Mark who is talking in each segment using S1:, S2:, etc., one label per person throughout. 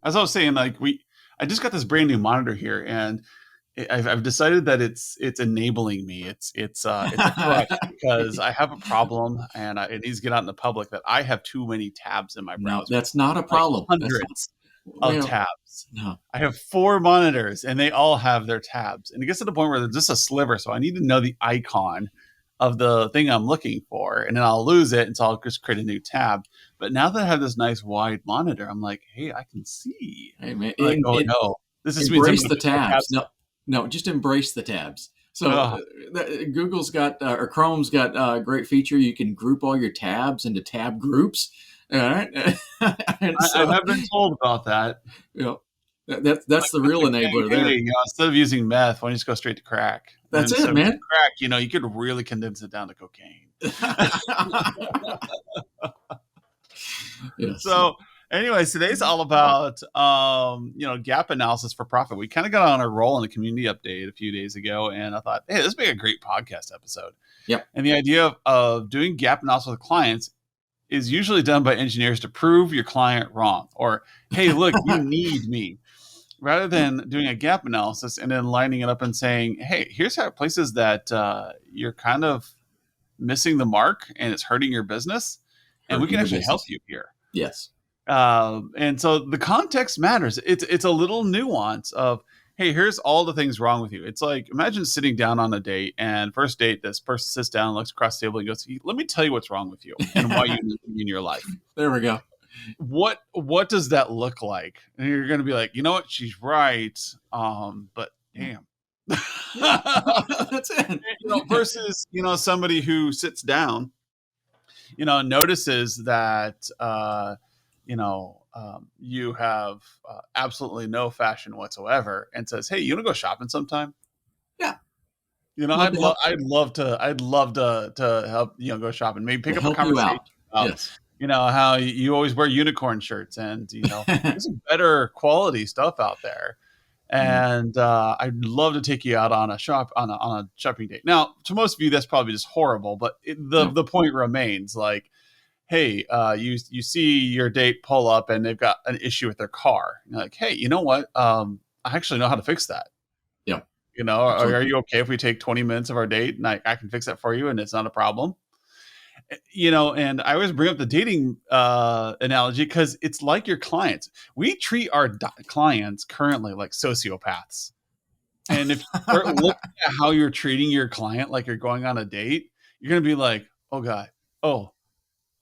S1: as I was saying, I just got this brand new monitor here, and I've decided that it's enabling me. It's a crutch because I have a problem, and it needs to get out in the public that I have too many tabs in my
S2: No,
S1: browser,
S2: that's not a
S1: like
S2: problem. That's not,
S1: hundreds of
S2: well,
S1: tabs.
S2: no.
S1: I have 4 monitors, and they all have their tabs, and it gets to the point where there's just a sliver. So I need to know the icon of the thing I'm looking for, and then I'll lose it, and so I'll just create a new tab. But now that I have this nice wide monitor, I'm like, hey, I can see.
S2: Hey, man,
S1: I'm like, oh no, this just means I'm
S2: embrace
S1: going
S2: the
S1: to put more
S2: tabs.
S1: tabs.
S2: No, no, just embrace the tabs. So
S1: Ugh.
S2: Google's got or Chrome's got a great feature. You can group all your tabs into tab groups. All right, and
S1: I
S2: so
S1: have been told about that.
S2: you know that's the real
S1: Like, hey,
S2: enabler
S1: hey,
S2: there.
S1: instead of using meth, why don't you just go straight to crack? And
S2: That's
S1: then
S2: it,
S1: so with
S2: man.
S1: crack, you could really condense it down to cocaine.
S2: Yes.
S1: So, anyways, today's all about gap analysis for profit. We kind of got on a roll in a community update a few days ago, and I thought, hey, this would be a great podcast episode.
S2: Yep.
S1: And the idea of doing gap analysis with clients is usually done by engineers to prove your client wrong, or hey, look, you need me, rather than doing a gap analysis and then lining it up and saying, hey, here's how places that you're kind of missing the mark and it's hurting your business, and we
S2: Hurting
S1: can
S2: your
S1: actually help
S2: business.
S1: you here.
S2: Yes.
S1: And so the context matters. It's a little nuance of, hey, here's all the things wrong with you. It's like, imagine sitting down on a date, and first date, this person sits down, looks across the table, and goes, let me tell you what's wrong with you and why you need me in your life.
S2: There we go.
S1: What does that look like? And you're going to be like, you know what? She's right. But damn.
S2: That's it.
S1: Versus, somebody who sits down, notices that, you have absolutely no fashion whatsoever, and says, "Hey, you want to go shopping sometime?"
S2: Yeah.
S1: I'd love to help go shopping. Maybe pick
S2: To
S1: up a
S2: help you
S1: conversation
S2: out.
S1: about
S2: Yes.
S1: how you always wear unicorn shirts, and there's some better quality stuff out there. And I'd love to take you out on a shopping date. Now, to most of you, that's probably just horrible, but the point remains, like, hey, you see your date pull up and they've got an issue with their car. You're like, hey, you know what? I actually know how to fix that.
S2: Yeah.
S1: Are you okay if we take 20 minutes of our date and I can fix that for you and it's not a problem? And I always bring up the dating analogy because it's like your clients. We treat our clients currently like sociopaths. And if you start looking at how you're treating your client like you're going on a date, you're going to be like, oh, God, oh,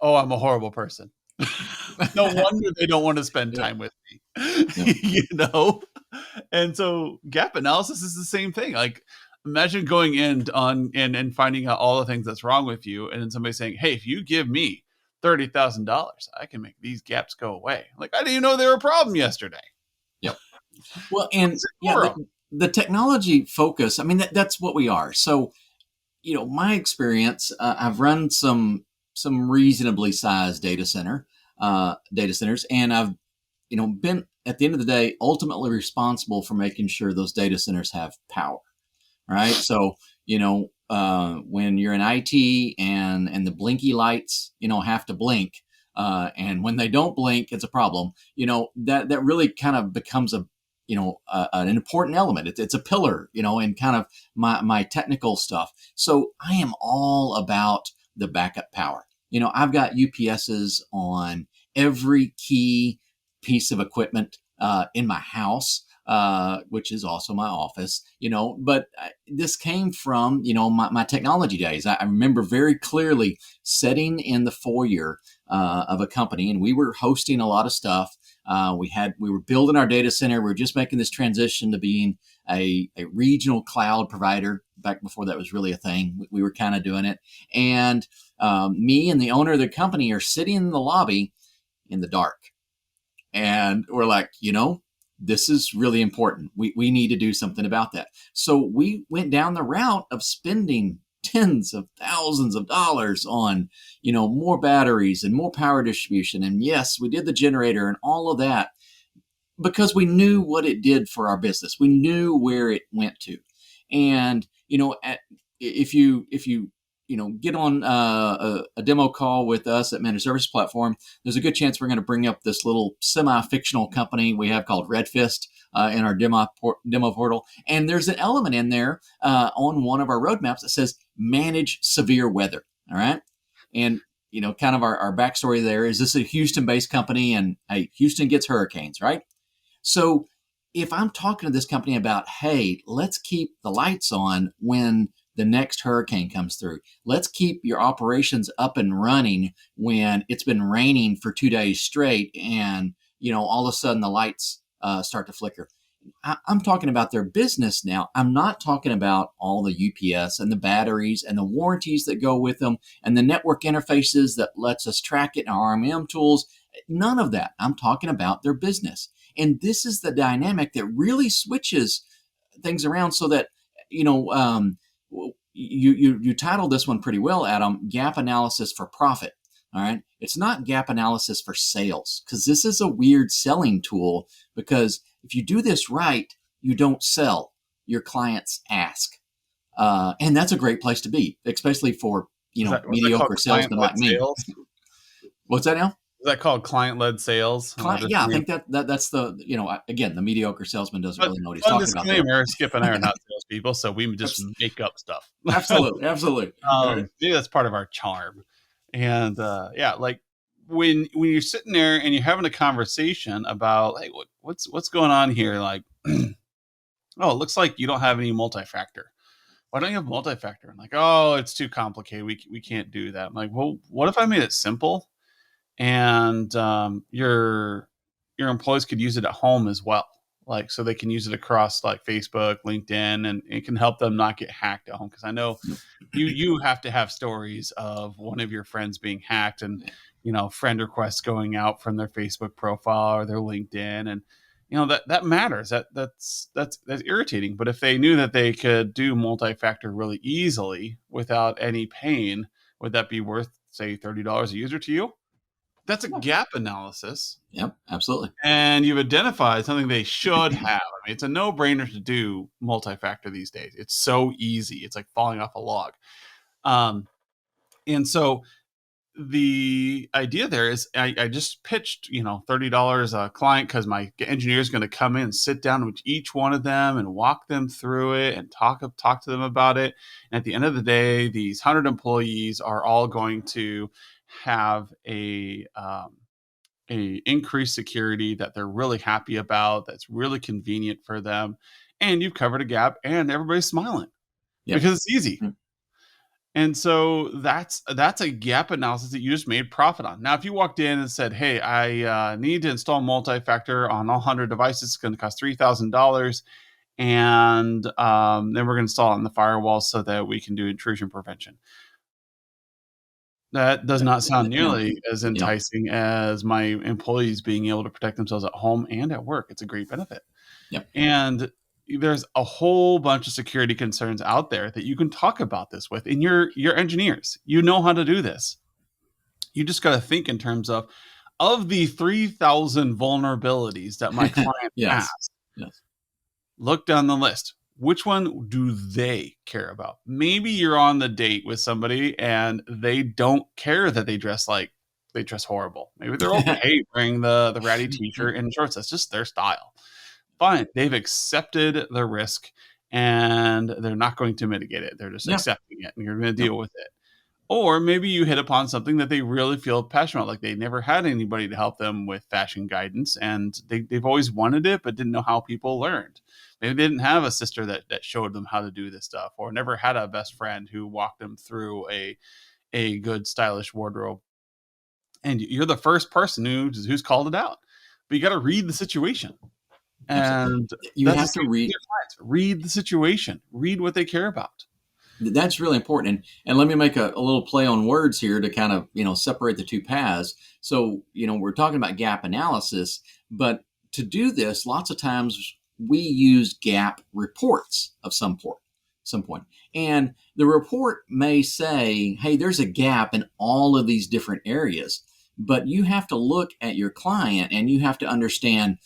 S1: I'm a horrible person. No wonder they don't want to spend time with me. And so gap analysis is the same thing. Like, imagine going in and finding out all the things that's wrong with you, and then somebody saying, hey, if you give me $30,000, I can make these gaps go away. Like, I didn't even know they were a problem yesterday.
S2: Yep. Well, and the technology focus, I mean, that's what we are. So, my experience, I've run some reasonably sized data centers, and I've, been, at the end of the day, ultimately responsible for making sure those data centers have power. Right. So, when you're in IT and the blinky lights, have to blink, and when they don't blink, it's a problem. That really kind of becomes an important element. It's a pillar, in kind of my technical stuff. So I am all about the backup power. I've got UPSs on every key piece of equipment in my house, which is also my office, but this came from, my technology days. I remember very clearly sitting in the foyer of a company, and we were hosting a lot of stuff. We were building our data center. We were just making this transition to being a regional cloud provider back before that was really a thing. We were kind of doing it. And me and the owner of the company are sitting in the lobby in the dark. And we're like, this is really important. We need to do something about that. So we went down the route of spending tens of thousands of dollars on, more batteries and more power distribution. And yes, we did the generator and all of that because we knew what it did for our business. We knew where it went to. And, if you get on a demo call with us at Managed Service Platform, there's a good chance we're going to bring up this little semi-fictional company we have called Redfist in our demo portal. And there's an element in there on one of our roadmaps that says manage severe weather. All right. And, kind of our backstory there is this is a Houston-based company, and hey, Houston gets hurricanes, right? So if I'm talking to this company about, hey, let's keep the lights on when the next hurricane comes through. Let's keep your operations up and running when it's been raining for 2 days straight and, all of a sudden the lights start to flicker. I'm talking about their business now. I'm not talking about all the UPS and the batteries and the warranties that go with them and the network interfaces that lets us track it in our RMM tools. None of that. I'm talking about their business. And this is the dynamic that really switches things around so that, you titled this one pretty well, Adam, Gap Analysis for Profit. All right. It's not gap analysis for sales, because this is a weird selling tool, because if you do this right, you don't sell. Your clients ask. And that's a great place to be, especially for, mediocre salesmen like me. What's that now?
S1: Is that called client-led sales?
S2: Yeah, I think that's the, again, the mediocre salesman doesn't really know what he's talking about.
S1: Disclaimer, Skip and I are not salespeople, so we just make up stuff.
S2: Absolutely.
S1: Maybe that's part of our charm. And like when you're sitting there and you're having a conversation about, hey, what's going on here? Like, oh, it looks like you don't have any multi-factor. Why don't you have multi-factor? I'm like, oh, it's too complicated. We can't do that. I'm like, well, what if I made it simple? And your employees could use it at home as well, like so they can use it across like Facebook, LinkedIn, and it can help them not get hacked at home. Because I know you have to have stories of one of your friends being hacked, and friend requests going out from their Facebook profile or their LinkedIn, and that matters. That's irritating. But if they knew that they could do multi-factor really easily without any pain, would that be worth, say, $30 a user to you? That's a gap analysis.
S2: Yep, absolutely.
S1: And you've identified something they should have. I mean, it's a no-brainer to do multi-factor these days. It's so easy. It's like falling off a log. And so the idea there is I just pitched, $30 a client, because my engineer is going to come in and sit down with each one of them and walk them through it and talk to them about it. And at the end of the day, these 100 employees are all going to have a increased security that they're really happy about, that's really convenient for them, and you've covered a gap, and everybody's smiling because it's easy. Mm-hmm. And so that's a gap analysis that you just made profit on. Now, if you walked in and said, hey, I need to install multi-factor on all 100 devices, it's going to cost $3,000, and then we're going to install it on the firewall so that we can do intrusion prevention. That does not sound nearly as enticing as my employees being able to protect themselves at home and at work. It's a great benefit.
S2: Yep.
S1: And there's a whole bunch of security concerns out there that you can talk about this with. And your engineers, how to do this. You just got to think in terms of the 3,000 vulnerabilities that my client has. Yes. Look down the list. Which one do they care about? Maybe you're on the date with somebody and they don't care that they dress horrible. Maybe they're okay wearing the ratty t-shirt and shorts. That's just their style. Fine. They've accepted the risk and they're not going to mitigate it. They're just accepting it, and you're going to deal with it. Or maybe you hit upon something that they really feel passionate about, like they never had anybody to help them with fashion guidance, and they've always wanted it but didn't know how people learned. Maybe they didn't have a sister that showed them how to do this stuff, or never had a best friend who walked them through a good stylish wardrobe. And you're the first person who's called it out. But you got to read the situation. And
S2: you have to
S1: read the situation, read what they care about.
S2: That's really important. And let me make a little play on words here to kind of, separate the two paths. So, we're talking about gap analysis, but to do this, lots of times we use gap reports of some point. And the report may say, hey, there's a gap in all of these different areas, but you have to look at your client and you have to understand,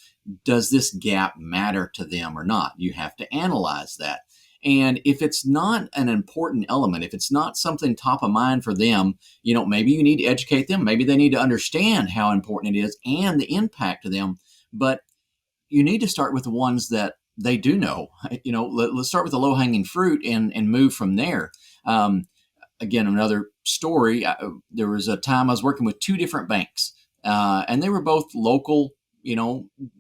S2: does this gap matter to them or not? You have to analyze that. And if it's not an important element, if it's not something top of mind for them, maybe you need to educate them. Maybe they need to understand how important it is and the impact to them. But you need to start with the ones that they do know. Let's start with the low hanging fruit and move from there. Again, another story. There was a time I was working with two different banks, and they were both local,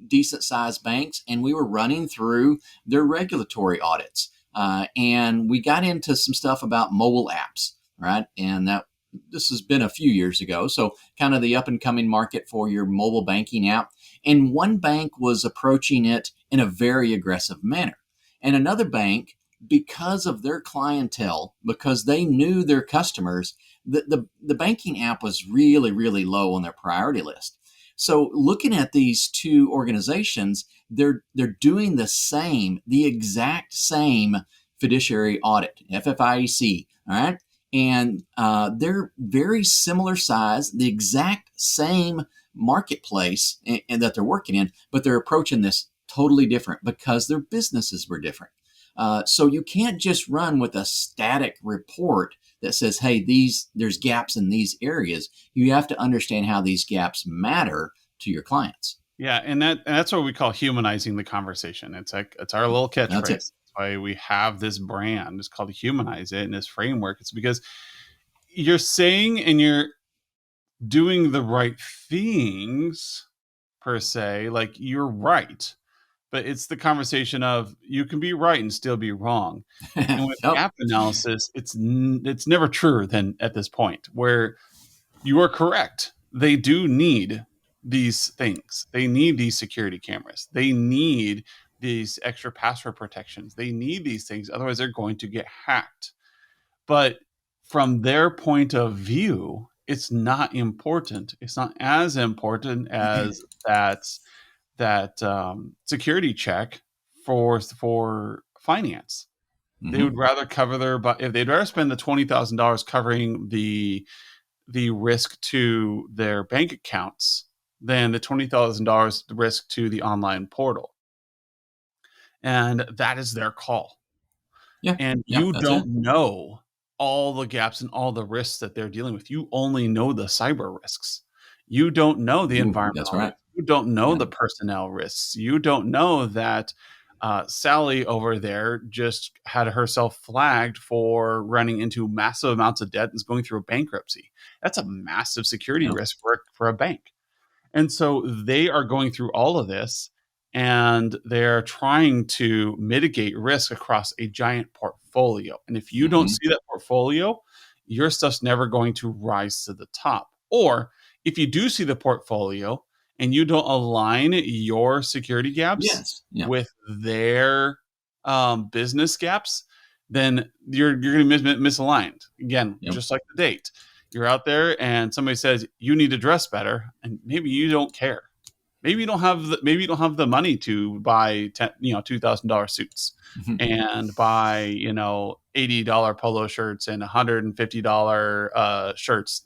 S2: decent sized banks, and we were running through their regulatory audits. And we got into some stuff about mobile apps, right? And this has been a few years ago. So kind of the up and coming market for your mobile banking app. And one bank was approaching it in a very aggressive manner. And another bank, because of their clientele, because they knew their customers, the banking app was really, really low on their priority list. So looking at these two organizations, they're doing the exact same fiduciary audit, FFIEC, all right? And they're very similar size, the exact same marketplace and that they're working in, but they're approaching this totally different because their businesses were different. So you can't just run with a static report that says, hey, there's gaps in these areas. You have to understand how these gaps matter to your clients.
S1: Yeah, and that's what we call humanizing the conversation. It's our little catchphrase. That's why we have this brand. It's called Humanize It in this framework. It's because you're saying and you're doing the right things per se. Like, you're right, but it's the conversation of you can be right and still be wrong. And with gap analysis, it's never truer than at this point where you are correct. They do need these things. They need these security cameras. They need these extra password protections. They need these things. Otherwise, they're going to get hacked. But from their point of view, it's not important. It's not as important as that security check for finance. Mm-hmm. They would rather cover if they'd rather spend the $20,000 covering the risk to their bank accounts than the $20,000 risk to the online portal. And that is their call.
S2: Yeah.
S1: And you don't know all the gaps and all the risks that they're dealing with. You only know the cyber risks. You don't know the environmental
S2: That's right.
S1: risks. You don't know the personnel risks. You don't know that Sally over there just had herself flagged for running into massive amounts of debt and is going through a bankruptcy. That's a massive security risk for a bank. And so they are going through all of this, and they're trying to mitigate risk across a giant portfolio. And if you don't see that portfolio, your stuff's never going to rise to the top. Or if you do see the portfolio and you don't align your security gaps with their business gaps, then you're going to be misaligned. Again, just like the date. You're out there and somebody says you need to dress better, and maybe you don't care. Maybe you don't have the money to buy $2,000 suits and buy $80 polo shirts and $150 shirts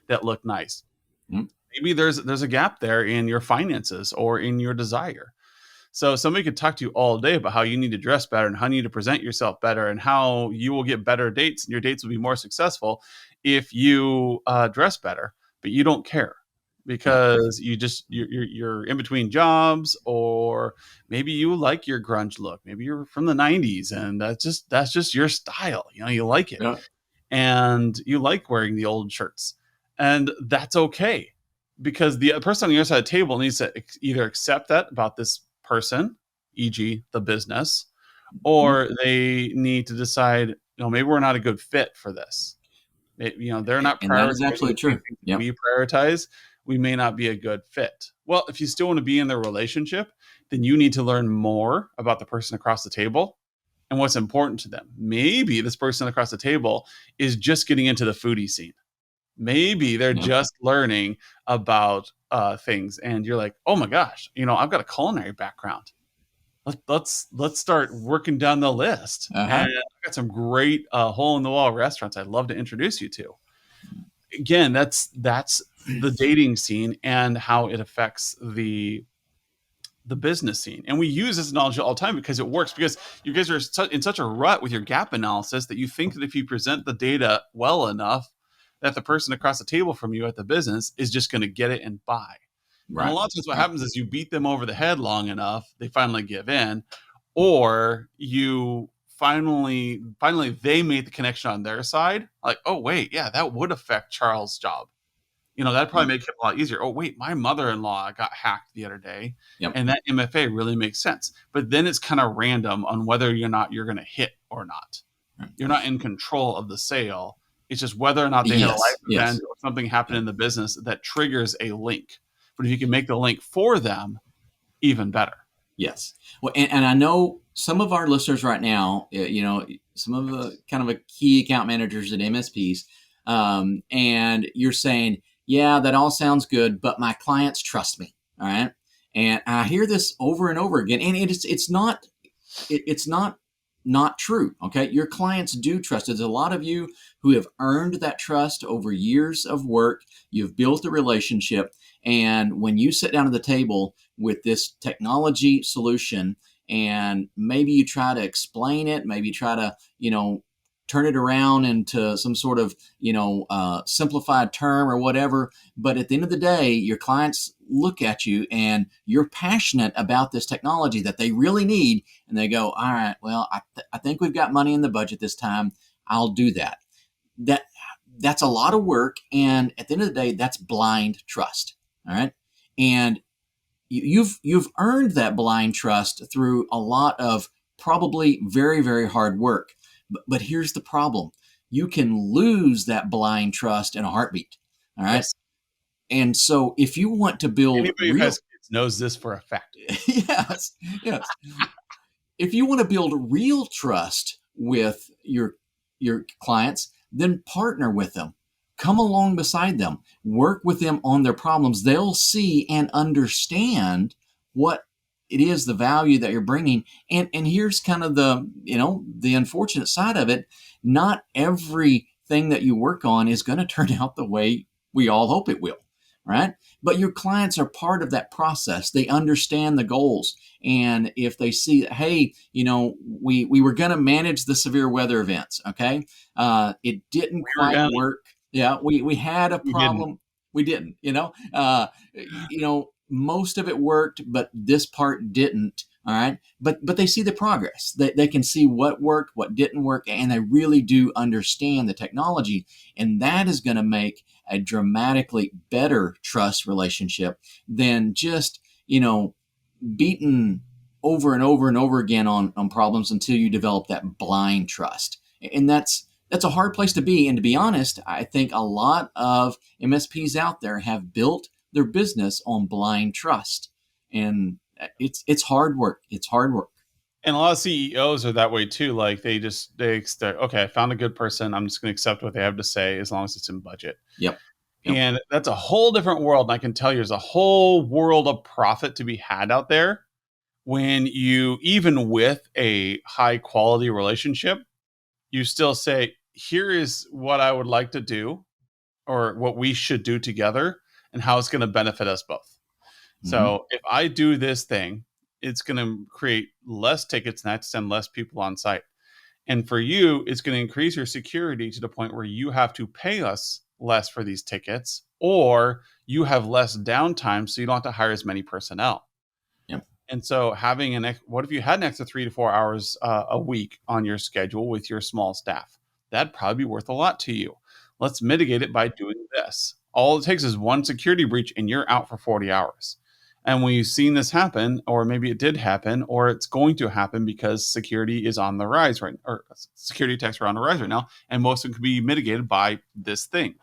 S1: that look nice. Mm-hmm. Maybe there's a gap there in your finances or in your desire. So somebody could talk to you all day about how you need to dress better and how you need to present yourself better and how you will get better dates and your dates will be more successful if you dress better, but you don't care because you're in between jobs, or maybe you like your grunge look. Maybe you're from the 90s and that's just your style. You like it and you like wearing the old shirts, and that's okay because the person on the other side of the table needs to either accept that about this person, e.g. the business, or they need to decide, maybe we're not a good fit for this. They're not prioritizing.
S2: That is absolutely true.
S1: We prioritize. We may not be a good fit. Well, if you still want to be in the relationship, then you need to learn more about the person across the table and what's important to them. Maybe this person across the table is just getting into the foodie scene. Maybe they're just learning about things, and you're like, oh my gosh, I've got a culinary background. Let's start working down the list. And I've got some great hole in the wall restaurants I'd love to introduce you to. Again, that's the dating scene and how it affects the the business scene. And we use this knowledge all the time because it works, because you guys are in such a rut with your gap analysis that you think that if you present the data well enough, that the person across the table from you at the business is just going to get it and buy. Right. And a lot of times what happens is you beat them over the head long enough, they finally give in, or you finally they made the connection on their side. Like, oh, wait, yeah, that would affect Charles' job. That'd probably make it a lot easier. Oh, wait, my mother-in-law got hacked the other day, and that MFA really makes sense. But then it's kind of random on whether or not you're going to hit or not. You're not in control of the sale. It's just whether or not they had a life event or something happened in the business that triggers a link. But if you can make the link for them, even better.
S2: Yes. Well, and I know some of our listeners right now, some of the kind of a key account managers at MSPs, and you're saying, yeah, that all sounds good, but my clients trust me. All right. And I hear this over and over again, and it's not true. Okay. Your clients do trust. There's a lot of you who have earned that trust over years of work. You've built a relationship. And when you sit down at the table with this technology solution, and maybe you try to explain it, maybe you try to, turn it around into some sort of, simplified term or whatever. But at the end of the day, your clients look at you and you're passionate about this technology that they really need. And they go, all right, well, I think we've got money in the budget this time. I'll do that. That's a lot of work. And at the end of the day, that's blind trust. All right. And you've earned that blind trust through a lot of probably very, very hard work. But here's the problem. You can lose that blind trust in a heartbeat. All right. Yes. And so if you want to build
S1: anybody who has kids knows this for a fact.
S2: Yes. If you want to build real trust with your clients, then partner with them. Come along beside them. Work with them on their problems. They'll see and understand what it is, the value that you're bringing. And here's kind of the unfortunate side of it. Not everything that you work on is going to turn out the way we all hope it will, right? But your clients are part of that process. They understand the goals. And if they see that, hey, we were going to manage the severe weather events, okay? It didn't quite work. Yeah, we had a problem. We didn't. Most of it worked, but this part didn't. All right. But they see the progress. They can see what worked, what didn't work, and they really do understand the technology. And that is going to make a dramatically better trust relationship than just, beaten over and over and over again on problems until you develop that blind trust. And that's a hard place to be. And to be honest, I think a lot of MSPs out there have built their business on blind trust. And it's hard work. It's hard work.
S1: And a lot of CEOs are that way too. Like they okay, I found a good person. I'm just going to accept what they have to say as long as it's in budget.
S2: Yep.
S1: And that's a whole different world. And I can tell you there's a whole world of profit to be had out there when you, even with a high quality relationship, you still say, here is what I would like to do or what we should do together and how it's going to benefit us both. Mm-hmm. So if I do this thing, it's going to create less tickets and I have to send less people on site. And for you, it's going to increase your security to the point where you have to pay us less for these tickets, or you have less downtime so you don't have to hire as many personnel.
S2: Yep.
S1: And so what if you had an extra 3 to 4 hours a week on your schedule with your small staff? That'd probably be worth a lot to you. Let's mitigate it by doing this. All it takes is one security breach and you're out for 40 hours. And when you've seen this happen, or maybe it did happen, or it's going to happen because security is on the rise or security attacks are on the rise right now, and most of them can be mitigated by this thing.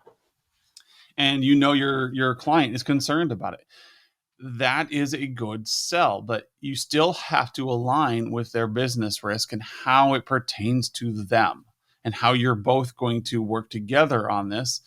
S1: And your client is concerned about it. That is a good sell, but you still have to align with their business risk and how it pertains to them and how you're both going to work together on this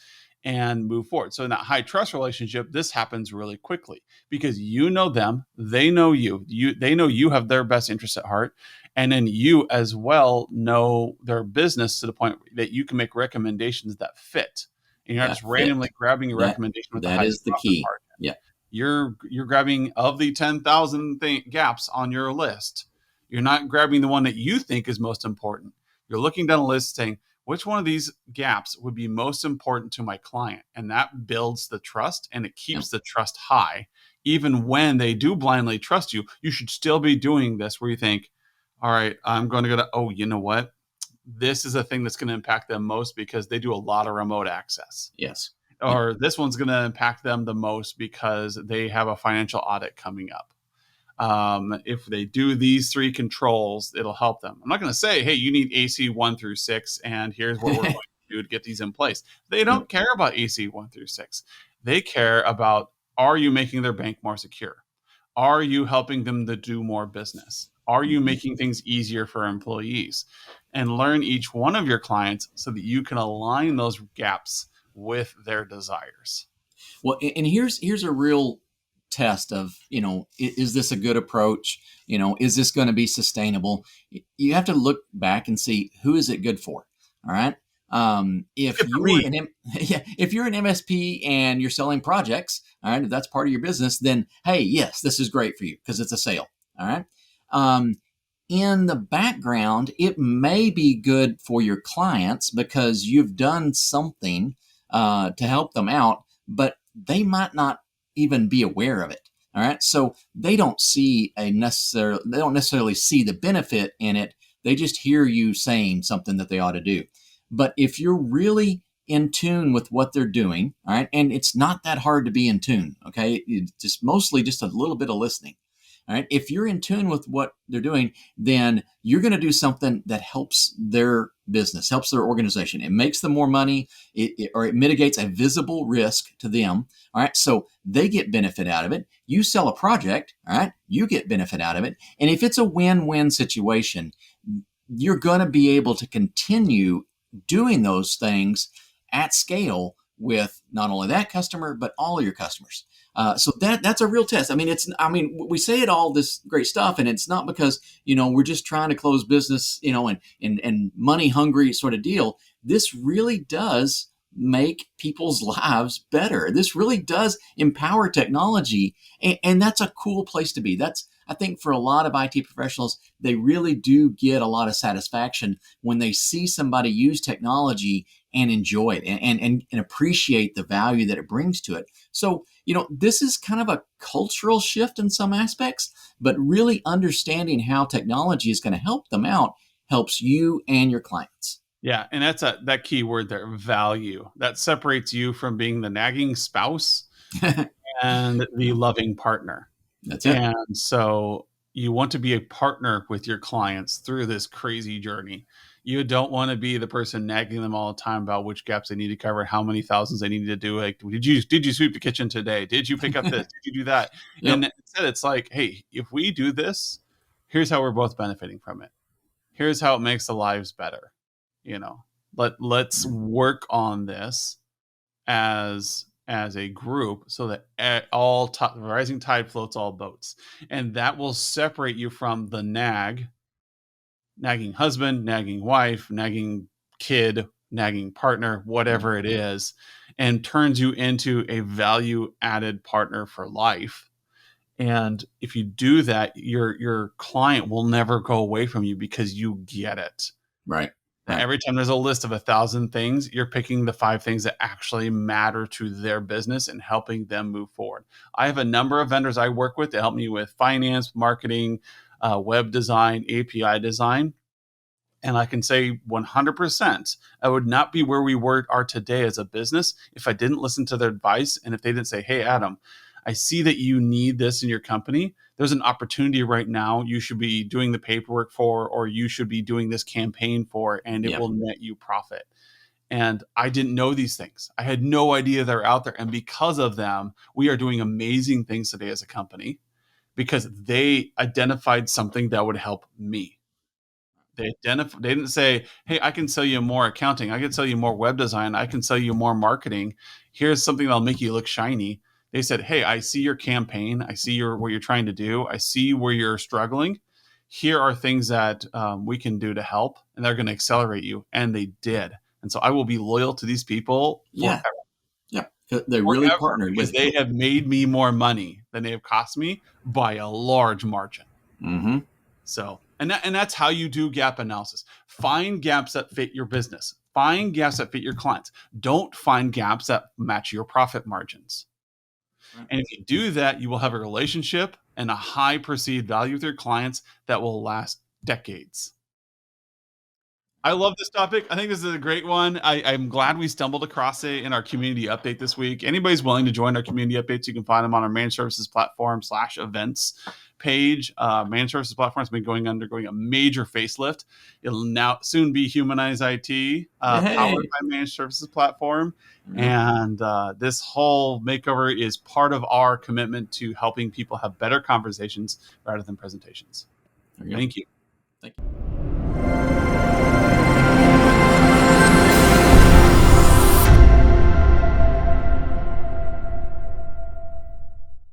S1: and move forward. So in that high trust relationship, this happens really quickly because you know them, they know you. They know you have their best interest at heart. And then you as well know their business to the point that you can make recommendations that fit. And you're not just randomly grabbing a recommendation with
S2: that is the key. Part. Yeah.
S1: You're grabbing of the 10,000 gaps on your list. You're not grabbing the one that you think is most important. You're looking down a list saying, which one of these gaps would be most important to my client? And that builds the trust, and it keeps the trust high. Even when they do blindly trust you, you should still be doing this where you think, all right, I'm going to go to, oh, you know what? This is a thing that's going to impact them most because they do a lot of remote access.
S2: Yes.
S1: Or this one's going to impact them the most because they have a financial audit coming up. If they do these 3 controls, it'll help them. I'm not going to say, hey, you need AC 1 through 6, and here's what we're going to do to get these in place. They don't care about AC 1 through 6. They care about, are you making their bank more secure? Are you helping them to do more business? Are you making things easier for employees? And learn each one of your clients so that you can align those gaps with their desires.
S2: Well, and here's a real test of, is this a good approach? Is this going to be sustainable? You have to look back and see, who is it good for? All right. If you're an MSP and you're selling projects, all right, if that's part of your business, then, hey, yes, this is great for you because it's a sale. All right. In the background, it may be good for your clients because you've done something to help them out, but they might not even be aware of it. All right. So they don't necessarily see the benefit in it. They just hear you saying something that they ought to do. But if you're really in tune with what they're doing, all right, and it's not that hard to be in tune. Okay. It's just mostly just a little bit of listening. All right. If you're in tune with what they're doing, then you're going to do something that helps their business, helps their organization. It makes them more money, or it mitigates a visible risk to them. All right. So they get benefit out of it. You sell a project. All right. You get benefit out of it. And if it's a win-win situation, you're going to be able to continue doing those things at scale with not only that customer, but all of your customers. So that's a real test. We say it all this great stuff, and it's not because, we're just trying to close business, and money hungry sort of deal. This really does make people's lives better. This really does empower technology. And that's a cool place to be. I think for a lot of IT professionals, they really do get a lot of satisfaction when they see somebody use technology and enjoy it and appreciate the value that it brings to it. So, this is kind of a cultural shift in some aspects, but really understanding how technology is going to help them out helps you and your clients.
S1: Yeah, and that's that key word there, value. That separates you from being the nagging spouse and the loving partner.
S2: That's it.
S1: And so you want to be a partner with your clients through this crazy journey. You don't want to be the person nagging them all the time about which gaps they need to cover, how many thousands they need to do. Like, did you sweep the kitchen today? Did you pick up this? Did you do that? Yep. And instead, it's like, hey, if we do this, here's how we're both benefiting from it. Here's how it makes the lives better. Let's work on this as a group so that rising tide floats all boats. And that will separate you from the nagging husband, nagging wife, nagging kid, nagging partner, whatever it is, and turns you into a value-added partner for life. And if you do that, your client will never go away from you because you get it.
S2: Right.
S1: Every time there's a list of 1,000 things, you're picking the 5 things that actually matter to their business and helping them move forward. I have a number of vendors I work with to help me with finance, marketing, web design, API design. And I can say 100%, I would not be where we are today as a business if I didn't listen to their advice and if they didn't say, hey, Adam, I see that you need this in your company. There's an opportunity right now you should be doing the paperwork for, or you should be doing this campaign for, and it will net you profit. And I didn't know these things. I had no idea they're out there. And because of them, we are doing amazing things today as a company because they identified something that would help me. They didn't say, hey, I can sell you more accounting. I can sell you more web design. I can sell you more marketing. Here's something that'll make you look shiny. They said, hey, I see your campaign. I see what you're trying to do. I see where you're struggling. Here are things that we can do to help, and they're going to accelerate you. And they did. And so I will be loyal to these people forever.
S2: Yeah, They really
S1: forever,
S2: partnered
S1: because
S2: with you.
S1: they have made me more money than they have cost me by a large margin.
S2: Mm-hmm.
S1: So, and that's how you do gap analysis. Find gaps that fit your business. Find gaps that fit your clients. Don't find gaps that match your profit margins.
S2: Right.
S1: And if you do that, you will have a relationship and a high perceived value with your clients that will last decades. I love this topic. I think this is a great one. I'm glad we stumbled across it in our community update this week. Anybody's willing to join our community updates, you can find them on our managed services platform /events page. Managed services platform has been undergoing a major facelift. It'll now soon be Humanize IT, powered by managed services platform. And this whole makeover is part of our commitment to helping people have better conversations rather than presentations. Thank you.
S2: Thank you.